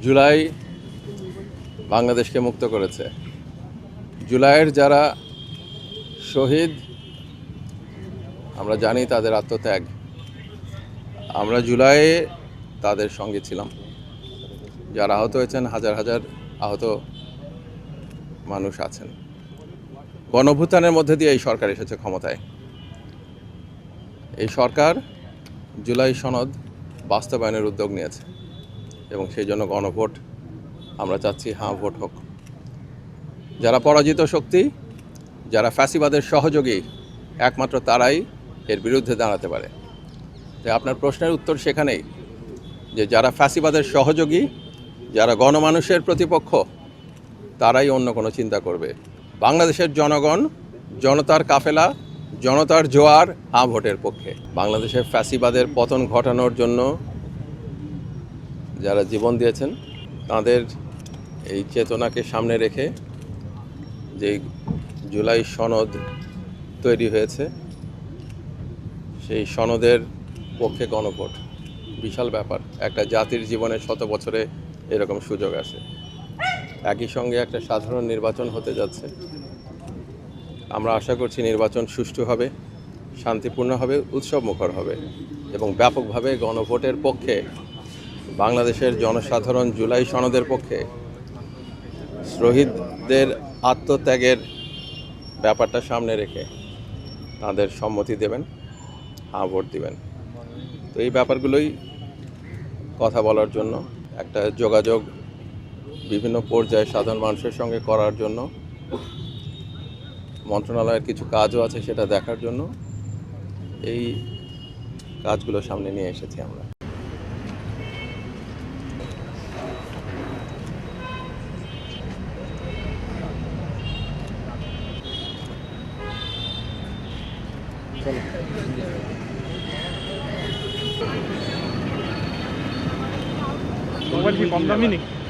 জুলাই বাংলাদেশকে মুক্ত করেছে। জুলাইয়ের যারা শহীদ আমরা জানি তাদের আত্মত্যাগ। আমরা জুলাইয়ে তাদের সঙ্গে ছিলাম। যারা আহত হয়েছেন, হাজার হাজার আহত মানুষ আছেন। গণঅভ্যুত্থানের মধ্যে দিয়ে এই সরকার এসেছে ক্ষমতায়। এই সরকার জুলাই সনদ বাস্তবায়নের উদ্যোগ নিয়েছে এবং সেই জন্য গণভোট আমরা চাচ্ছি, হ্যাঁ ভোট হোক। যারা পরাজিত শক্তি, যারা ফ্যাসিবাদের সহযোগী, একমাত্র তারাই এর বিরুদ্ধে দাঁড়াতে পারে। তাই আপনার প্রশ্নের উত্তর সেখানেই যে যারা ফ্যাসিবাদের সহযোগী, যারা গণমানুষের প্রতিপক্ষ, তারাই অন্য কোনো চিন্তা করবে। বাংলাদেশের জনগণ, জনতার কাফেলা, জনতার জোয়ার হ্যাঁ ভোটের পক্ষে। বাংলাদেশের ফ্যাসিবাদের পতন ঘটানোর জন্য যারা জীবন দিয়েছেন, তাদের এই চেতনাকে সামনে রেখে যে জুলাই সনদ তৈরি হয়েছে, সেই সনদের পক্ষে গণভোট বিশাল ব্যাপার। একটা জাতির জীবনে 100 বছরে এরকম সুযোগ আছে। একই সঙ্গে একটা সাধারণ নির্বাচন হতে যাচ্ছে। আমরা আশা করছি নির্বাচন সুষ্ঠু হবে, শান্তিপূর্ণ হবে, উৎসবমুখর হবে এবং ব্যাপকভাবে গণভোটের পক্ষে বাংলাদেশের জনসাধারণ জুলাই সনদের পক্ষে শহীদদের আত্মত্যাগের ব্যাপারটা সামনে রেখে তাদের সম্মতি দেবেন, হ্যাঁ ভোট দিবেন। তো এই ব্যাপারগুলোই কথা বলার জন্য, একটা যোগাযোগ বিভিন্ন পর্যায়ে সাধারণ মানুষের সঙ্গে করার জন্য, মন্ত্রণালয়ের কিছু কাজও আছে সেটা দেখার জন্য এই কাজগুলো সামনে নিয়ে এসেছি আমরা। মোবাইল কি কম দামি নাকি?